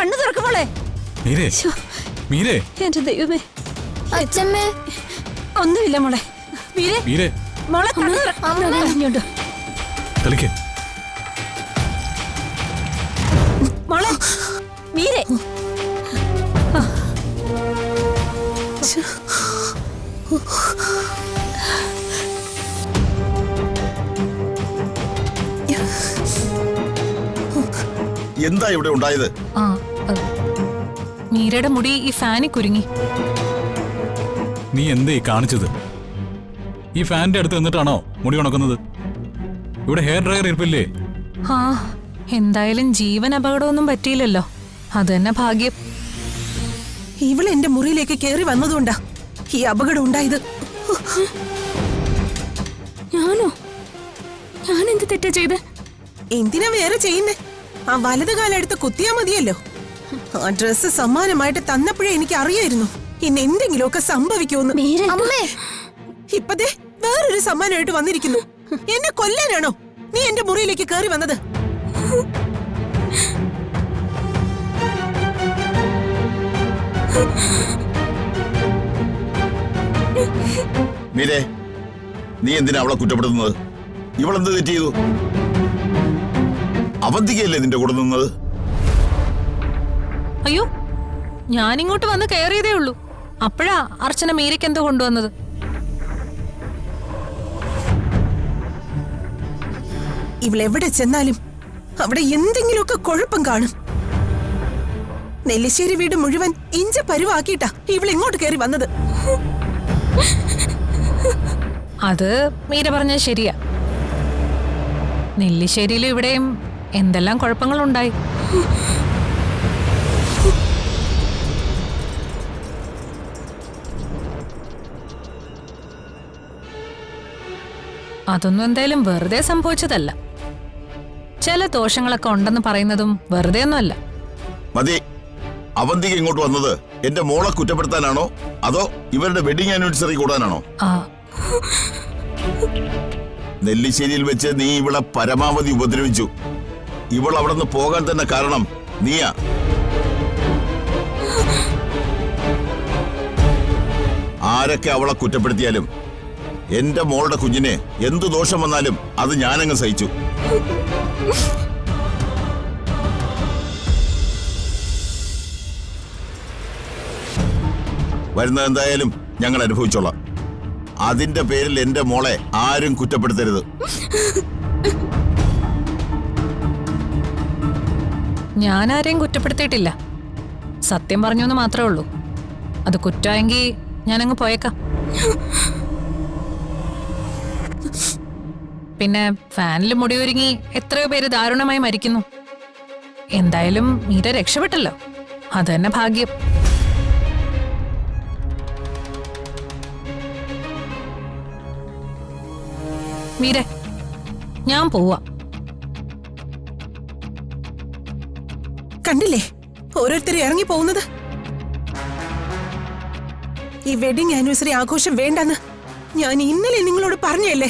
കണ്ണു തുറക്കുമ്പോളെ എന്റെ ദൈവമേ. അച്ഛമ്മേ ഒന്നുമില്ല മോളെ. മീരെ മോളെ കണ്ണു മോളെ മീരെ. എന്താ ഇവിടെ ഉണ്ടായത്? മീരയുടെ മുടി ഈ ഫാനിൽ കുരുങ്ങി. നീ എന്തേ കാണിച്ചത്? ഈ ഫാനിന്റെ അടുത്ത് നിന്നിട്ടാണോ മുടി ഉണക്കുന്നത്? ഇവിടെ ഹെയർ ഡ്രയർ ഇരിപ്പില്ലേ? ആ, എന്തായാലും ജീവൻ അപകടമൊന്നും പറ്റിയില്ലല്ലോ, അത് തന്നെ ഭാഗ്യം. ഇവൾ എന്റെ മുറിയിലേക്ക് കയറി വന്നതുകൊണ്ടാ ഈ അപകടം ഉണ്ടായത്. ഞാനോ? ഞാൻ എന്ത് തെറ്റാ ചെയ്ത്? എന്തിനാ വേറെ ചെയ്യുന്നേ? ആ വലത് കാലെടുത്ത് കുത്തിയാ മതിയല്ലോ. ആ ഡ്രസ്സ് സമ്മാനമായിട്ട് തന്നപ്പോഴേ എനിക്ക് അറിയായിരുന്നു ഇന്ന് എന്തെങ്കിലുമൊക്കെ സംഭവിക്കുമെന്ന്. ഇപ്പതേ വേറൊരു സമ്മാനമായിട്ട് വന്നിരിക്കുന്നു. എന്നെ കൊല്ലാനാണോ നീ എന്റെ മുറിയിലേക്ക് കയറി വന്നത്? മീരെ, നീ എന്തിനാ അവളെ കുറ്റപ്പെടുത്തുന്നത്? ഇവളെന്ത് തെറ്റ് ചെയ്തു? അവന്തികയല്ലേ നിന്റെ കൂടെ നിന്നത്? അയ്യോ, ഞാനിങ്ങോട്ട് വന്ന് കയറിയതേ ഉള്ളൂ. അപ്പോഴാ അർച്ചന മീരയ്ക്ക് എന്തോ കൊണ്ടുവന്നത്. ഇവളെവിടെ ചെന്നാലും അവിടെ എന്തെങ്കിലുമൊക്കെ കുഴപ്പം കാണും. നെല്ലിശ്ശേരി വീട് മുഴുവൻ ഇഞ്ച പരുവാക്കിയിട്ടാ ഇവളിങ്ങോട്ട് കയറി വന്നത്. അത് മീര പറഞ്ഞത് ശരിയാ. നെല്ലിശ്ശേരിയിലും ഇവിടെയും എന്തെല്ലാം കുഴപ്പങ്ങളുണ്ടായി. അതൊന്നും എന്തായാലും വെറുതെ സംഭവിച്ചതല്ല. ചില ദോഷങ്ങളൊക്കെ ഉണ്ടെന്ന് പറയുന്നതും വെറുതെ ഒന്നുമല്ല. മതി. അവന്തിക ഇങ്ങോട്ട് വന്നത് എന്റെ മോളെ കുറ്റപ്പെടുത്താനാണോ അതോ ഇവരുടെ വെഡിങ് ആനിവേഴ്സറി കൂടാനാണോ? നെല്ലിശ്ശേരിയിൽ വെച്ച് നീ ഇവളെ പരമാവധി ഉപദ്രവിച്ചു. ഇവൾ അവിടെ നിന്ന് പോകാൻ തന്നെ കാരണം നീയാ. ആരൊക്കെ അവളെ കുറ്റപ്പെടുത്തിയാലും എന്റെ മോളുടെ കുഞ്ഞിനെ എന്തു ദോഷം വന്നാലും അത് ഞാനങ്ങ് സഹിച്ചു. വരുന്നത് എന്തായാലും ഞങ്ങൾ അനുഭവിച്ചോളാം. അതിന്റെ പേരിൽ എന്റെ മോളെ ആരും കുറ്റപ്പെടുത്തരുത്. ഞാൻ ആരെയും കുറ്റപ്പെടുത്തിയിട്ടില്ല. സത്യം പറഞ്ഞു എന്ന് മാത്രമേ ഉള്ളൂ. അത് കുറ്റമെങ്കിൽ ഞാനങ്ങ് പോയേക്കാം. പിന്നെ ഫാനിൽ മുടി ഒരുങ്ങി എത്രയോ പേര് ദാരുണമായി മരിക്കുന്നു. എന്തായാലും മീര രക്ഷപ്പെട്ടല്ലോ, അത് തന്നെ ഭാഗ്യം. മീര, ഞാൻ പോവാ. കണ്ടില്ലേ ഓരോരുത്തരും ഇറങ്ങി പോകുന്നത്? ഈ വെഡിങ് ആനിവേഴ്സറി ആഘോഷം വേണ്ടെന്ന് ഞാൻ ഇന്നലെ നിങ്ങളോട് പറഞ്ഞല്ലേ?